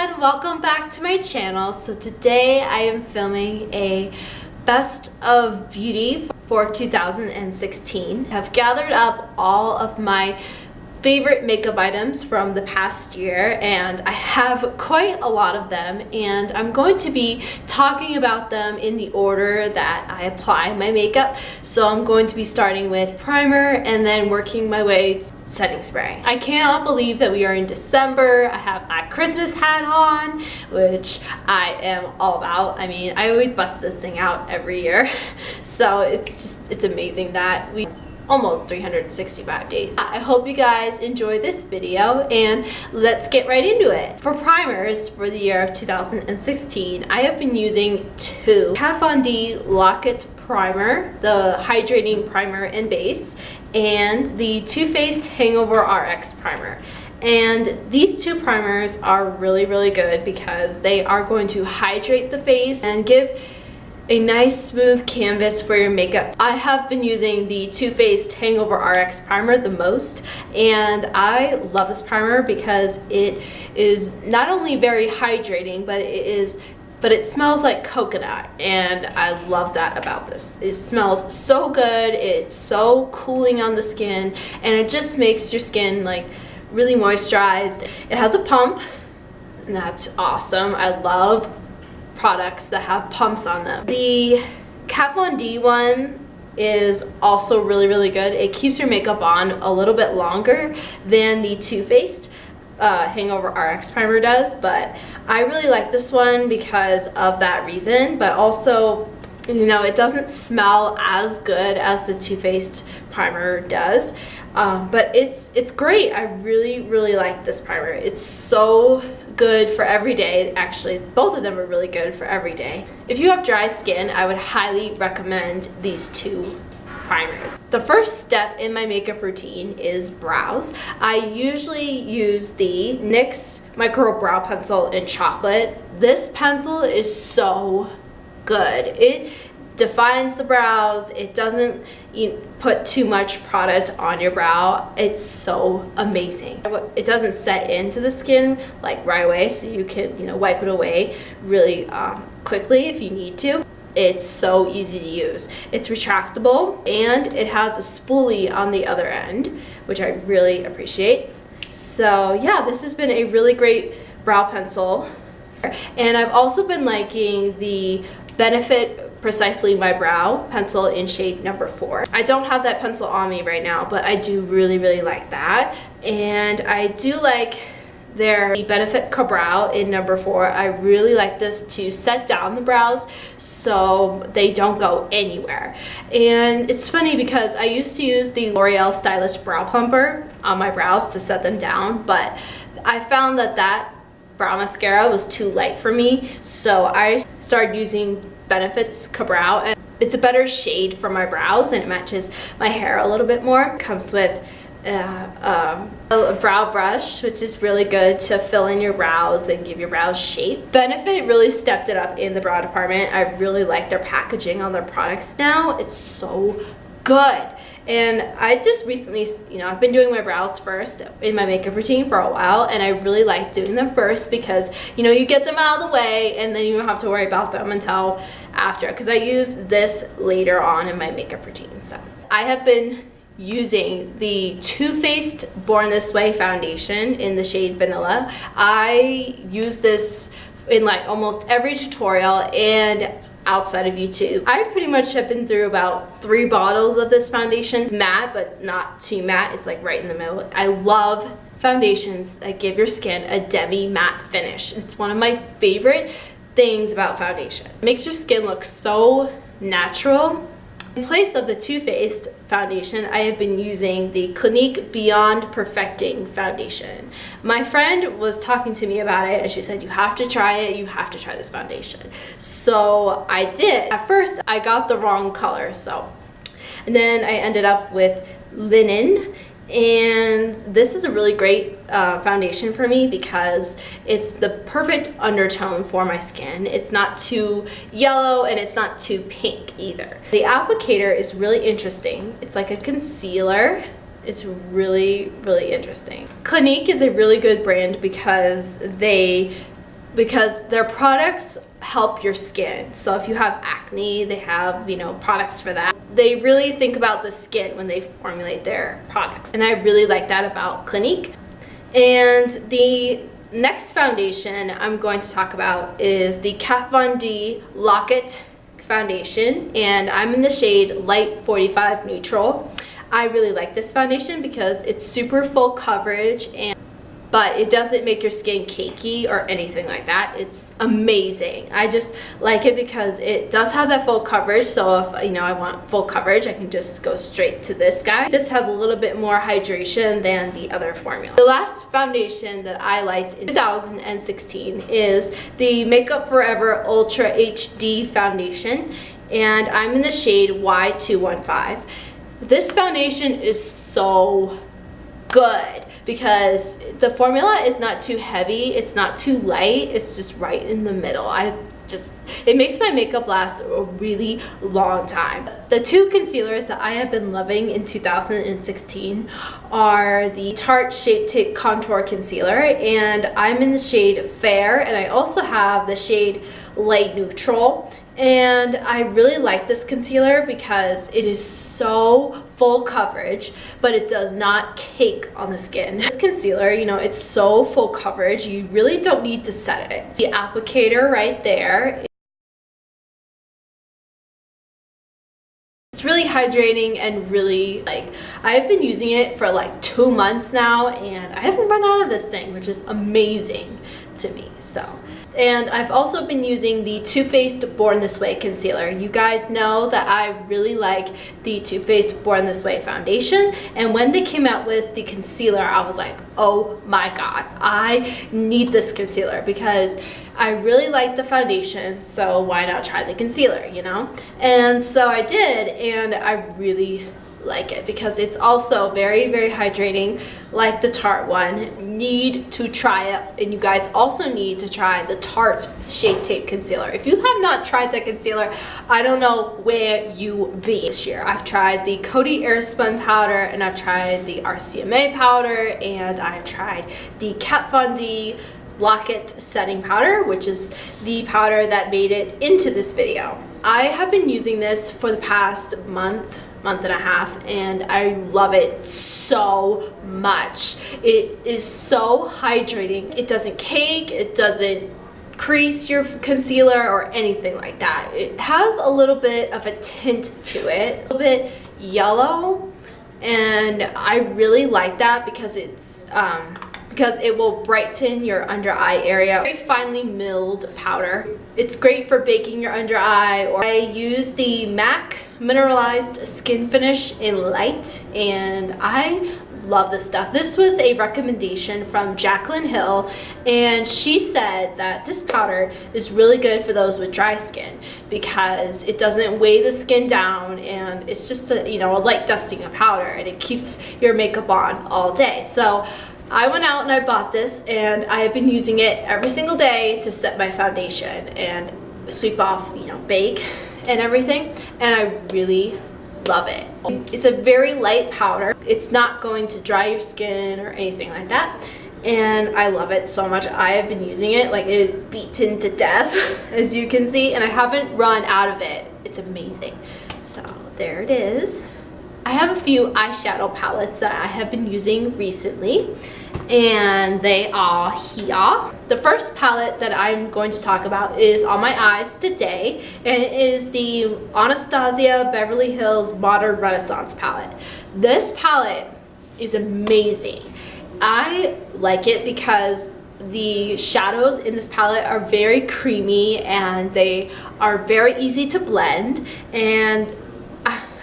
everyone, welcome back to my channel. So today I am filming a best of beauty for 2016. I've gathered up all of my favorite makeup items from the past year, and I have quite a lot of them, and I'm going to be talking about them in the order that I apply my makeup. So I'm going to be starting with primer and then working my way to setting spray. I cannot believe that we are in December. I have my Christmas hat on, which I am all about. I mean, I always bust this thing out every year. So it's amazing that we almost 365 days. I hope you guys enjoy this video, and let's get right into it. For primers for the year of 2016, I have been using two Kat Von D Lock-It primer, the hydrating primer and base, and the Too Faced Hangover RX primer. And these two primers are really good because they are going to hydrate the face and give a nice smooth canvas for your makeup. I have been using the Too Faced Hangover RX primer the most, and I love this primer because it is not only very hydrating, but it smells like coconut, and I love that about this. It smells so good, it's so cooling on the skin, and it just makes your skin like really moisturized. It has a pump, and that's awesome. I love products that have pumps on them. The Kat Von D one is also really good. It keeps your makeup on a little bit longer than the Too Faced Hangover RX primer does, but I really like this one because of that reason, but also, you know, it doesn't smell as good as the Too Faced primer does, but it's great. I really like this primer. It's so good for every day. Actually, both of them are really good for every day. If you have dry skin, I would highly recommend these two primers. The first step in my makeup routine is brows. I usually use the NYX Micro Brow Pencil in Chocolate. This pencil is so good. It defines the brows. It doesn't put too much product on your brow. It's so amazing. It doesn't set into the skin like right away, so you can, you know, wipe it away really quickly if you need to. It's so easy to use. It's retractable, and it has a spoolie on the other end, which I really appreciate. So yeah, this has been a really great brow pencil. And I've also been liking the Benefit Precisely My Brow pencil in shade number 4. I don't have that pencil on me right now, but I do really like that. And I do like their Benefit Ka-Brow in number 4. I really like this to set down the brows so they don't go anywhere. And it's funny because I used to use the L'Oreal Stylish Brow Plumper on my brows to set them down, but I found that brow mascara was too light for me, so I started using Benefit's Ka-Brow, and it's a better shade for my brows and it matches my hair a little bit more. It comes with a brow brush, which is really good to fill in your brows and give your brows shape. Benefit really stepped it up in the brow department. I really like their packaging on their products now. It's so good. And I just recently, you know, I've been doing my brows first in my makeup routine for a while, and I really like doing them first because, you know, you get them out of the way and then you don't have to worry about them until after, because I use this later on in my makeup routine. So I have been using the Too Faced Born This Way foundation in the shade Vanilla. I use this in like almost every tutorial and outside of YouTube. I pretty much have been through about 3 bottles of this foundation. It's matte, but not too matte. It's like right in the middle. I love foundations that give your skin a demi matte finish. It's one of my favorite things about foundation. It makes your skin look so natural. In place of the Too Faced foundation, I have been using the Clinique Beyond Perfecting foundation. My friend was talking to me about it, and she said, you have to try it, you have to try this foundation. So I did. At first, I got the wrong color, and then I ended up with Linen, and this is a really great foundation for me because it's the perfect undertone for my skin. It's not too yellow and it's not too pink either. The applicator is really interesting. It's like a concealer. It's really, really interesting. Clinique is a really good brand because they because their products help your skin. So if you have acne, they have, you know, products for that. They really think about the skin when they formulate their products, and I really like that about Clinique. And the next foundation I'm going to talk about is the Kat Von D Lock-It foundation, and I'm in the shade Light 45 Neutral. I really like this foundation because it's super full coverage, but it doesn't make your skin cakey or anything like that. It's amazing. I just like it because it does have that full coverage. So if, you know, I want full coverage, I can just go straight to this guy. This has a little bit more hydration than the other formula. The last foundation that I liked in 2016 is the Makeup Forever Ultra HD foundation, and I'm in the shade Y215. This foundation is so good because the formula is not too heavy, it's not too light, it's just right in the middle. It makes my makeup last a really long time. The two concealers that I have been loving in 2016 are the Tarte Shape Tape Contour Concealer, and I'm in the shade Fair, and I also have the shade Light Neutral. And I really like this concealer because it is so full coverage, but it does not cake on the skin. This concealer, you know, it's so full coverage, you really don't need to set it. The applicator right there, it's really hydrating and really, like, I've been using it for like 2 months now and I haven't run out of this thing, which is amazing to me. And I've also been using the Too Faced Born This Way concealer. You guys know that I really like the Too Faced Born This Way foundation, and when they came out with the concealer, I was like, oh my god, I need this concealer because I really like the foundation, so why not try the concealer, you know? And so I did, and I really like it because it's also very, very hydrating, like the Tarte one. Need to try it, and you guys also need to try the Tarte Shape Tape Concealer. If you have not tried that concealer, I don't know where you be this year. I've tried the Coty Airspun powder, and I've tried the RCMA powder, and I've tried the Kat Von D Lock-It setting powder, which is the powder that made it into this video. I have been using this for the past month and a half, and I love it so much. It is so hydrating. It doesn't cake, it doesn't crease your concealer or anything like that. It has a little bit of a tint to it, a little bit yellow, and I really like that because it's because it will brighten your under eye area. Very finely milled powder. It's great for baking your under eye. Or I use the MAC Mineralized Skin Finish in Light, and I love this stuff. This was a recommendation from Jaclyn Hill, and she said that this powder is really good for those with dry skin because it doesn't weigh the skin down, and it's just a, you know, a light dusting of powder, and it keeps your makeup on all day. So I went out and I bought this, and I have been using it every single day to set my foundation and sweep off, you know, bake and everything, and I really love it. It's a very light powder. It's not going to dry your skin or anything like that, and I love it so much. I have been using it like it is beaten to death, as you can see, and I haven't run out of it. It's amazing. So there it is. I have a few eyeshadow palettes that I have been using recently, and they are here. The first palette that I'm going to talk about is on my eyes today, and it is the Anastasia Beverly Hills Modern Renaissance palette. This palette is amazing. I like it because the shadows in this palette are very creamy and they are very easy to blend, and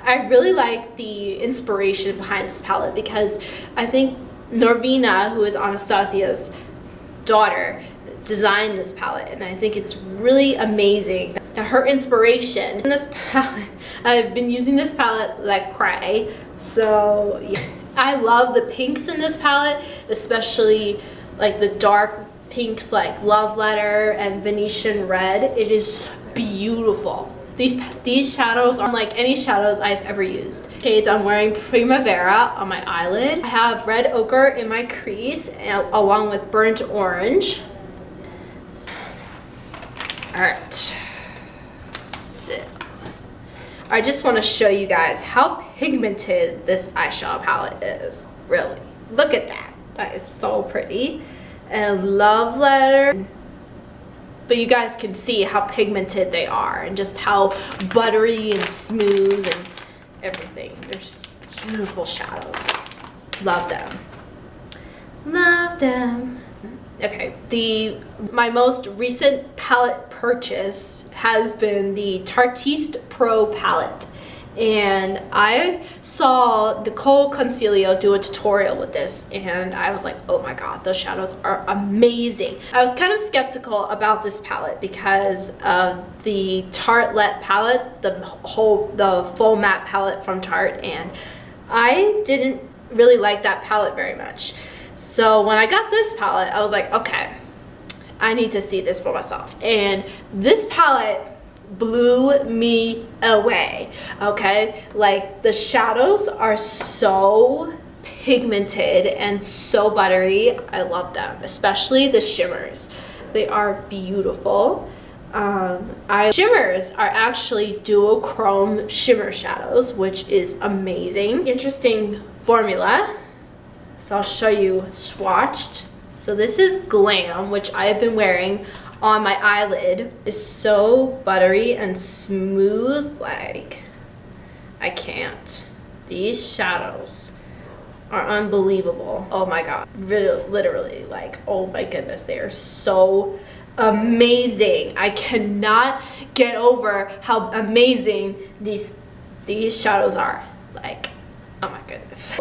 I really like the inspiration behind this palette because I think Norvina, who is Anastasia's daughter, designed this palette, and I think it's really amazing that her inspiration in this palette. I've been using this palette like cray, so yeah. I love the pinks in this palette, especially like the dark pinks like Love Letter and Venetian Red. It is beautiful. These shadows are unlike any shadows I've ever used. Shades I'm wearing Primavera on my eyelid. I have Red Ochre in my crease along with Burnt Orange. Alright, so I just want to show you guys how pigmented this eyeshadow palette is. Really, look at that. That is so pretty. And Love Letter. But you guys can see how pigmented they are and just how buttery and smooth and everything. They're just beautiful shadows. Love them. Love them. Okay, my most recent palette purchase has been the Tarteist Pro Palette. And I saw Nicole Concealing do a tutorial with this, and I was like, oh my god, those shadows are amazing. I was kind of skeptical about this palette because of the Tarte palette, the full matte palette from Tarte, and I didn't really like that palette very much. So when I got this palette, I was like, okay, I need to see this for myself. And this palette blew me away. Okay, like the shadows are so pigmented and so buttery. I love them, especially the shimmers. They are beautiful. Shimmers are actually duochrome shimmer shadows, which is amazing. Interesting formula. So I'll show you swatched. So this is Glam, which I have been wearing on my eyelid. It's so buttery and smooth, like I can't. These shadows are unbelievable. Oh my god, really, literally, like, oh my goodness, they are so amazing. I cannot get over how amazing these shadows are. Like, oh my goodness.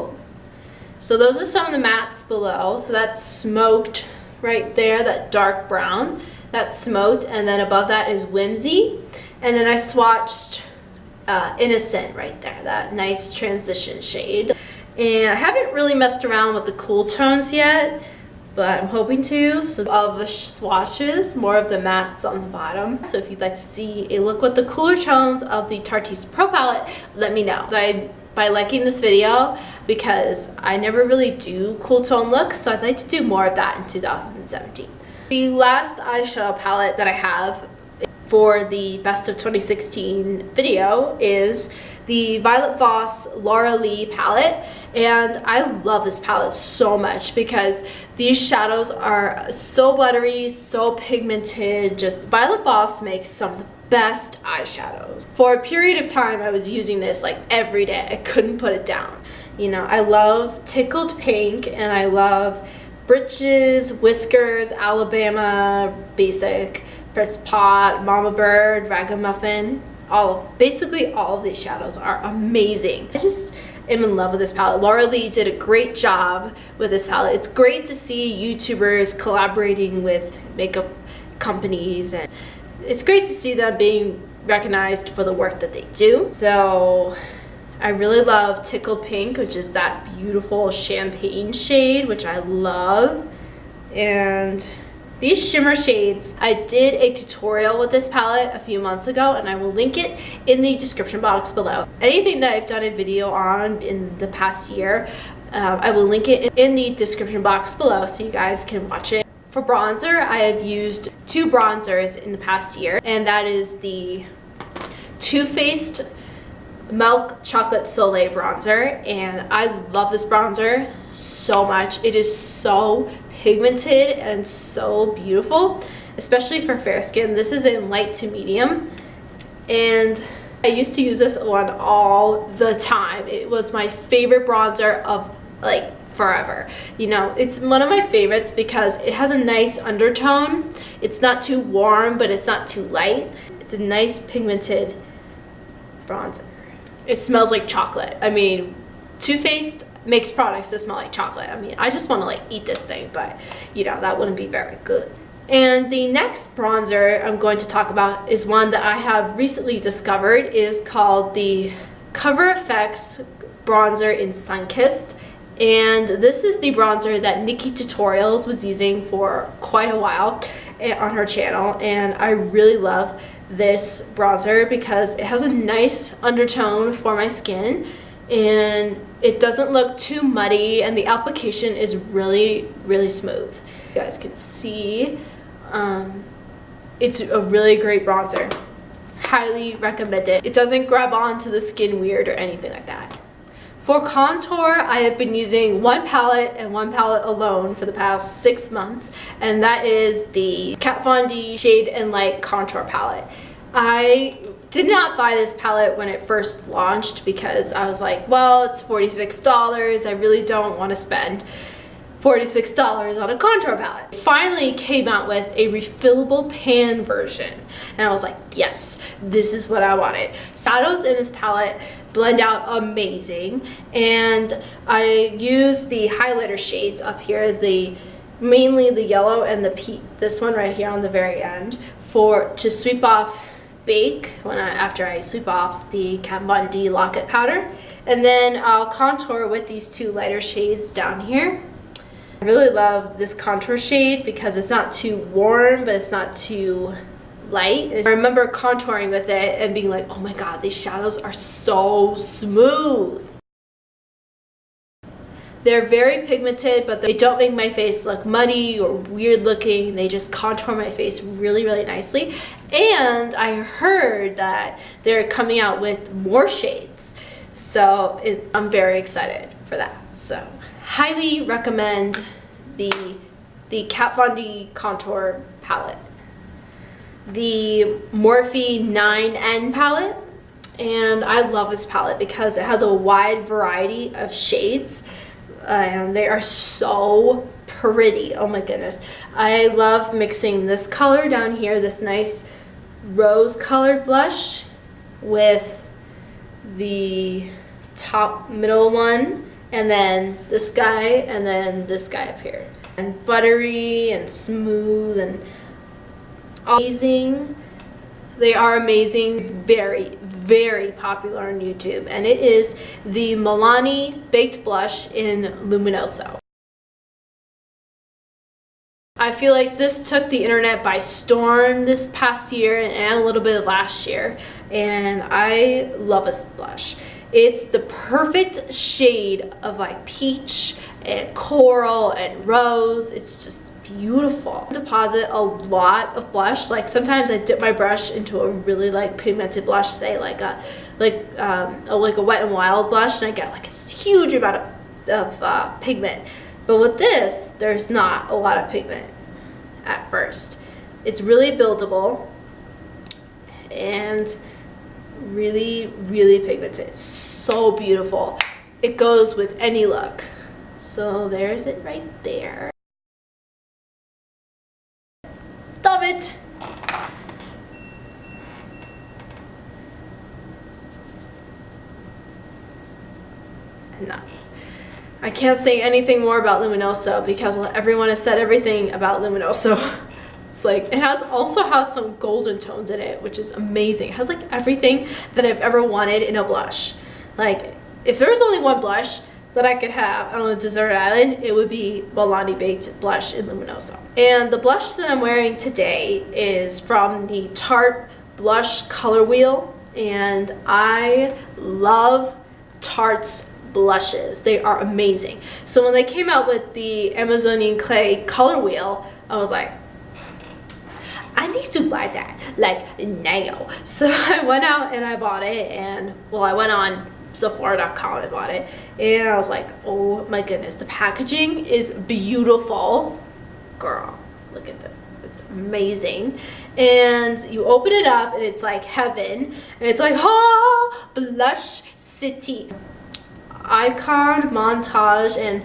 So those are some of the mattes below. So that's smoked right there, that dark brown. That's smoked, and then above that is Whimsy. And then I swatched Innocent right there, that nice transition shade. And I haven't really messed around with the cool tones yet, but I'm hoping to. So of the swatches, more of the mattes on the bottom. So if you'd like to see a look with the cooler tones of the Tarteist Pro Palette, let me know. By liking this video, because I never really do cool tone looks, so I'd like to do more of that in 2017. The last eyeshadow palette that I have for the Best of 2016 video is the Violet Voss Laura Lee palette, and I love this palette so much because these shadows are so buttery, so pigmented. Just Violet Voss makes some of the best eyeshadows. For a period of time I was using this like every day. I couldn't put it down. You know, I love Tickled Pink, and I love Britches, Whiskers, Alabama, Basic, Press Pot, Mama Bird, Ragamuffin. Basically all of these shadows are amazing. I just am in love with this palette. Laura Lee did a great job with this palette. It's great to see YouTubers collaborating with makeup companies, and it's great to see them being recognized for the work that they do. So I really love Tickled Pink, which is that beautiful champagne shade, which I love. And these shimmer shades, I did a tutorial with this palette a few months ago, and I will link it in the description box below. Anything that I've done a video on in the past year, I will link it in the description box below so you guys can watch it. For bronzer, I have used two bronzers in the past year, and that is the Too Faced Milk Chocolate Soleil bronzer, and I love this bronzer so much. It is so pigmented and so beautiful, especially for fair skin. This is in light to medium, and I used to use this one all the time. It was my favorite bronzer of like forever. You know, it's one of my favorites because it has a nice undertone. It's not too warm, but it's not too light. It's a nice pigmented bronzer. It smells like chocolate. I mean, Too Faced makes products that smell like chocolate. I mean, I just want to like eat this thing, but you know, that wouldn't be very good. And the next bronzer I'm going to talk about is one that I have recently discovered. It is called the Cover FX bronzer in Sunkissed. And this is the bronzer that Nikki Tutorials was using for quite a while on her channel, and I really love this bronzer because it has a nice undertone for my skin, and it doesn't look too muddy, and the application is really, really smooth. You guys can see It's a really great bronzer. Highly recommend it. It doesn't grab onto the skin weird or anything like that. For contour, I have been using one palette and one palette alone for the past 6 months, and that is the Kat Von D Shade and Light Contour Palette. I did not buy this palette when it first launched because I was like, well, it's $46. I really don't want to spend $46 on a contour palette. It finally came out with a refillable pan version, and I was like, yes, this is what I wanted. Shadows in this palette blend out amazing, and I use the highlighter shades up here, mainly the yellow and the peach, this one right here on the very end, to sweep off bake after I sweep off the Kat Von D Lock-It powder, and then I'll contour with these two lighter shades down here. I really love this contour shade because it's not too warm, but it's not too light. I remember contouring with it and being like, oh my god, these shadows are so smooth. They're very pigmented, but they don't make my face look muddy or weird looking. They just contour my face really, really nicely. And I heard that they're coming out with more shades. So I'm very excited for that. So highly recommend the Kat Von D Contour Palette. The Morphe 9N palette, and I love this palette because it has a wide variety of shades and they are so pretty. Oh my goodness, I love mixing this color down here, this nice rose colored blush, with the top middle one, and then this guy, and then this guy up here, and buttery and smooth and amazing. They are amazing, very, very popular on YouTube, and it is the Milani Baked Blush in Luminoso. I feel like this took the internet by storm this past year and a little bit of last year, and I love this blush. It's the perfect shade of like peach and coral and rose. It's just beautiful. I deposit a lot of blush. Like sometimes I dip my brush into a really like pigmented blush, say like a Wet n Wild blush, and I get like a huge amount of pigment. But with this, there's not a lot of pigment at first. It's really buildable and really, really pigmented. It's so beautiful. It goes with any look. So there's it right there. Love it. Enough. I can't say anything more about Luminoso because everyone has said everything about Luminoso. It's like, it also has some golden tones in it, which is amazing. It has like everything that I've ever wanted in a blush. Like, if there was only one blush that I could have on a desert island, it would be Milani Baked Blush in Luminoso. And the blush that I'm wearing today is from the Tarte Blush Color Wheel, and I love Tarte's blushes. They are amazing. So when they came out with the Amazonian Clay Color Wheel, I was like, I need to buy that, like, now. So I went out and I bought it, and well, I went on Sephora.com and bought it, and I was like, oh my goodness, the packaging is beautiful. Girl, look at this. It's amazing. And you open it up and it's like heaven, and it's like, oh, Blush City. Icon, Montage, and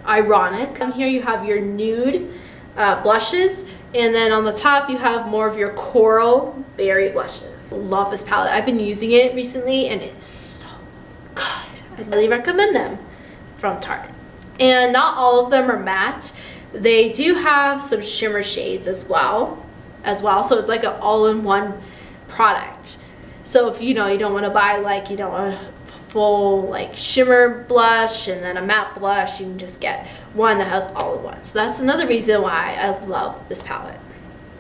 Ironic. Here you have your nude blushes, and then on the top you have more of your coral berry blushes. Love this palette. I've been using it recently and it's so good. I really recommend them from Tarte. And not all of them are matte. They do have some shimmer shades as well. So it's like an all-in-one product. So if you don't want to buy like a full like shimmer blush and then a matte blush, you can just get one that has all in one. So that's another reason why I love this palette.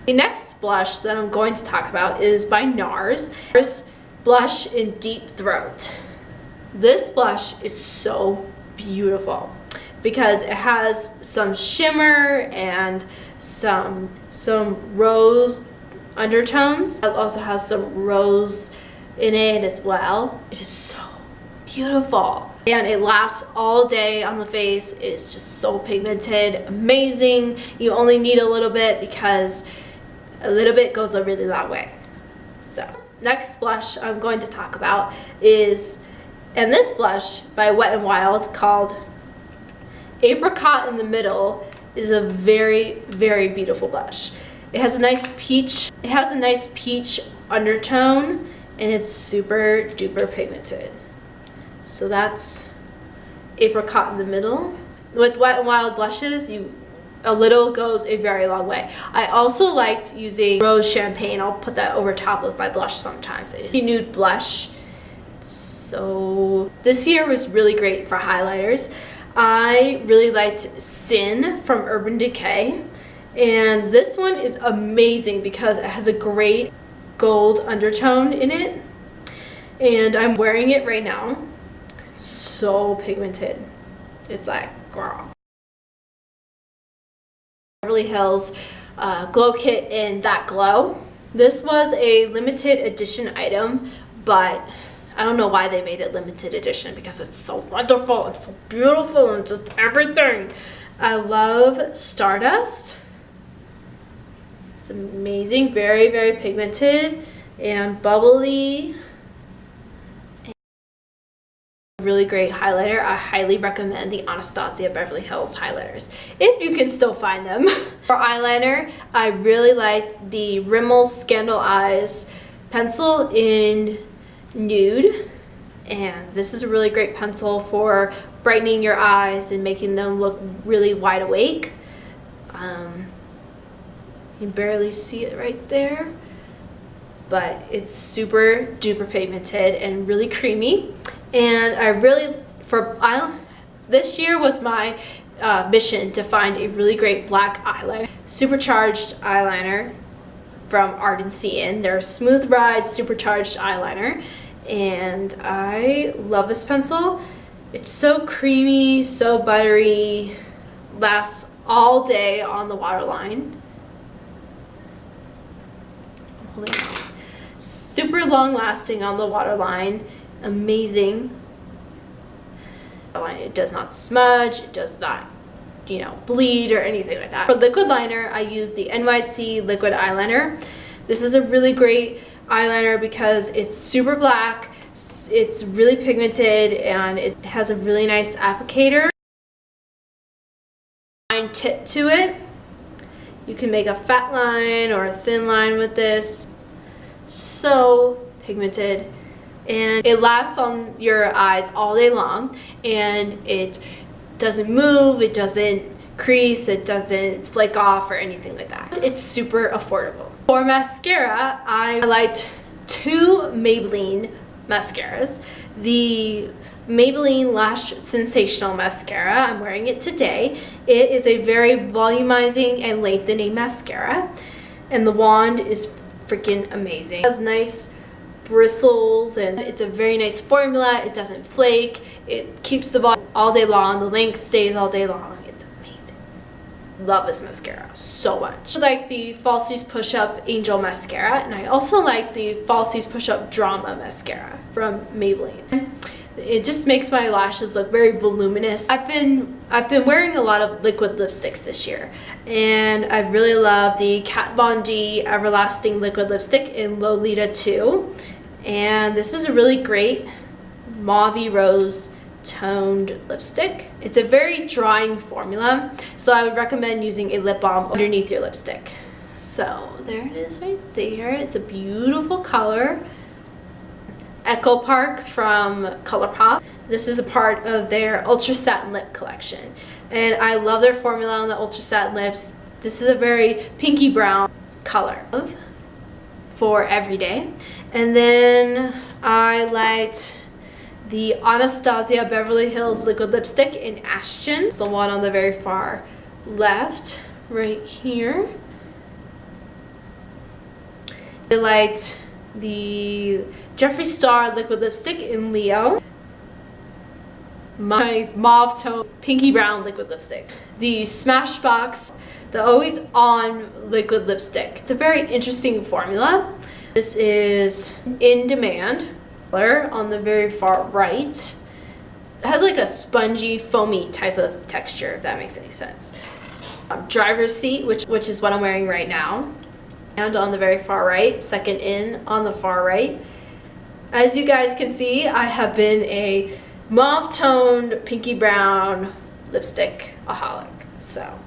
The next blush that I'm going to talk about is by NARS. NARS Blush in Deep Throat. This blush is so beautiful. because it has some shimmer and some rose undertones. It also has some rose in it as well. It is so beautiful, and it lasts all day on the face. It is just so pigmented, amazing. You only need a little bit because a little bit goes a really long way. So next blush I'm going to talk about is, and this blush by Wet n Wild called Apricot in the Middle, is a very, very beautiful blush. It has a nice peach. It has a nice peach undertone, and it's super duper pigmented. So that's Apricot in the Middle. With Wet n Wild blushes, a little goes a very long way. I also liked using Rose Champagne. I'll put that over top of my blush sometimes. It is a nude blush. So this year was really great for highlighters. I really liked Sin from Urban Decay, and this one is amazing because it has a great gold undertone in it, and I'm wearing it right now. So pigmented. It's like, girl. Beverly Hills Glow Kit in That Glow. This was a limited edition item, but I don't know why they made it limited edition because it's so wonderful, it's so beautiful, and just everything. I love Stardust. It's amazing, very, very pigmented and bubbly. Really great highlighter. I highly recommend the Anastasia Beverly Hills highlighters if you can still find them. For eyeliner, I really liked the Rimmel Scandal Eyes pencil in Nude, and this is a really great pencil for brightening your eyes and making them look really wide awake. You can barely see it right there, but it's super duper pigmented and really creamy. And I really, this year was my mission to find a really great black eyeliner, supercharged eyeliner from Art & Cian. They're Smooth Ride Supercharged Eyeliner, and I love this pencil. It's so creamy, so buttery, lasts all day on the waterline. I'm holding it out. Super long lasting on the waterline, amazing. It does not smudge, it does not, you know, bleed or anything like that. For liquid liner, I use the NYC liquid eyeliner. This is a really great eyeliner because it's super black, it's really pigmented, and it has a really nice applicator. Fine tip to it. You can make a fat line or a thin line with this. So pigmented, and it lasts on your eyes all day long, and it doesn't move, it doesn't crease, it doesn't flake off or anything like that. It's super affordable. For mascara, I liked two Maybelline mascaras. The Maybelline Lash Sensational Mascara, I'm wearing it today. It is a very volumizing and lengthening mascara, and the wand is freaking amazing. It has nice bristles, and it's a very nice formula. It doesn't flake, it keeps the volume all day long, the length stays all day long. It's amazing. Love this mascara so much. I like the Falsies Push Up Angel Mascara, and I also like the Falsies Push Up Drama Mascara from Maybelline. It just makes my lashes look very voluminous. I've been wearing a lot of liquid lipsticks this year, and I really love the Kat Von D Everlasting Liquid Lipstick in Lolita 2. And this is a really great mauve rose toned lipstick. It's a very drying formula, so I would recommend using a lip balm underneath your lipstick. So there it is right there. It's a beautiful color. Echo Park from ColourPop. This is a part of their Ultra Satin Lip collection, and I love their formula on the Ultra Satin Lips. This is a very pinky brown color for everyday. And then I liked the Anastasia Beverly Hills Liquid Lipstick in Ashton. It's the one on the very far left right here. I liked the Jeffree Star Liquid Lipstick in Leo. my mauve tone pinky brown liquid lipstick. The Smashbox, the Always On liquid lipstick. It's a very interesting formula. This is In Demand color on the very far right. It has like a spongy, foamy type of texture, if that makes any sense. Driver's seat, which is what I'm wearing right now. And on the very far right, second in on the far right. As you guys can see, I have been a mauve-toned, pinky brown lipstick aholic. So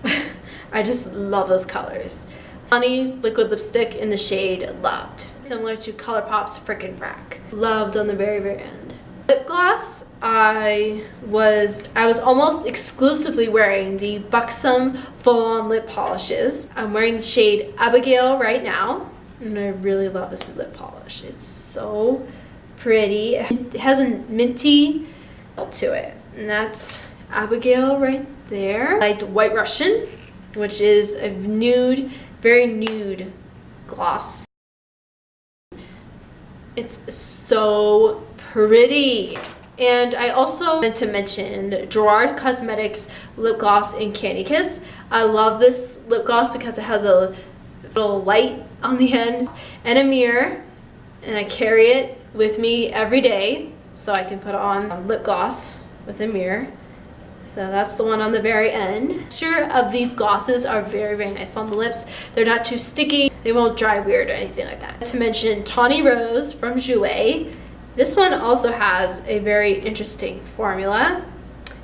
I just love those colors. Honey's liquid lipstick in the shade Loved. Similar to ColourPop's Frickin' Frack. Loved on the very, very end. Lip gloss, I was almost exclusively wearing the Buxom full-on lip polishes. I'm wearing the shade Abigail right now, and I really love this lip polish. It's so pretty. It has a minty feel to it, and that's Abigail right there. I like White Russian, which is a nude, very nude gloss. It's so pretty. And I also meant to mention Gerard Cosmetics lip gloss in Candy Kiss. I love this lip gloss because it has a little light on the ends and a mirror, and I carry it with me every day so I can put on lip gloss with a mirror. So that's the one on the very end. The texture of these glosses are very, very nice on the lips. They're not too sticky. They won't dry weird or anything like that. To mention Tawny Rose from Jouer. This one also has a very interesting formula.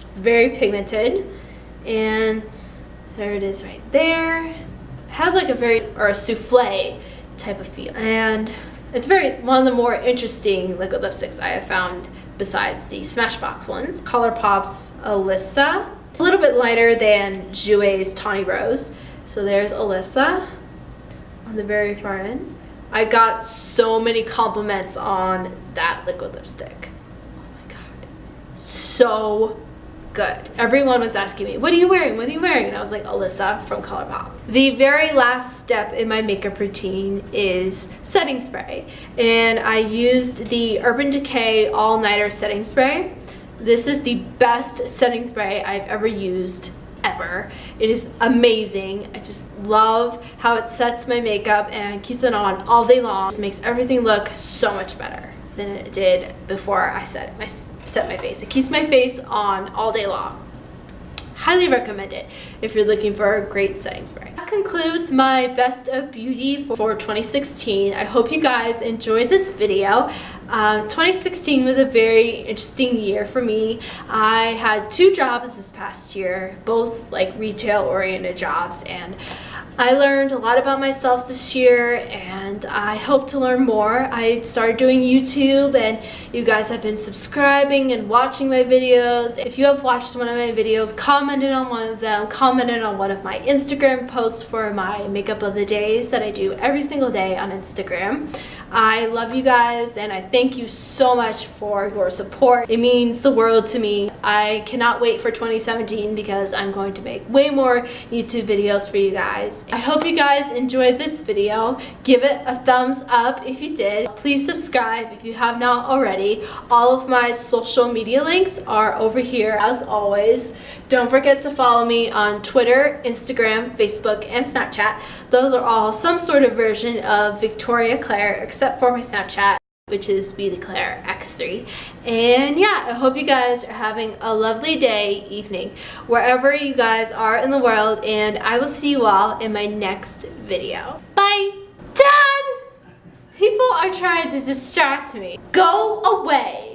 It's very pigmented, and there it is right there. It has like a souffle type of feel, and it's one of the more interesting liquid lipsticks I have found besides the Smashbox ones. ColourPop's Alyssa, a little bit lighter than Jouer's Tawny Rose. So there's Alyssa on the very far end. I got so many compliments on that liquid lipstick. Oh my god, so good. Everyone was asking me, what are you wearing? What are you wearing? And I was like, Alyssa from ColourPop. The very last step in my makeup routine is setting spray. And I used the Urban Decay All Nighter setting spray. This is the best setting spray I've ever used ever. It is amazing. I just love how it sets my makeup and keeps it on all day long. It just makes everything look so much better than it did before I set my face. It keeps my face on all day long. Highly recommend it if you're looking for a great setting spray. That concludes my Best of Beauty for 2016. I hope you guys enjoyed this video. 2016 was a very interesting year for me. I had 2 jobs this past year, both like retail oriented jobs, and I learned a lot about myself this year, and I hope to learn more. I started doing YouTube, and you guys have been subscribing and watching my videos. If you have watched one of my videos, commented on one of them, commented on one of my Instagram posts for my makeup of the days that I do every single day on Instagram. I love you guys, and I thank you so much for your support. It means the world to me. I cannot wait for 2017 because I'm going to make way more YouTube videos for you guys. I hope you guys enjoyed this video. Give it a thumbs up if you did. Please subscribe if you have not already. All of my social media links are over here as always. Don't forget to follow me on Twitter, Instagram, Facebook, and Snapchat. Those are all some sort of version of Victoria Claire, except for my Snapchat, which is Be The Claire X3. And yeah, I hope you guys are having a lovely day, evening, wherever you guys are in the world, and I will see you all in my next video. Bye! Dad! People are trying to distract me. Go away!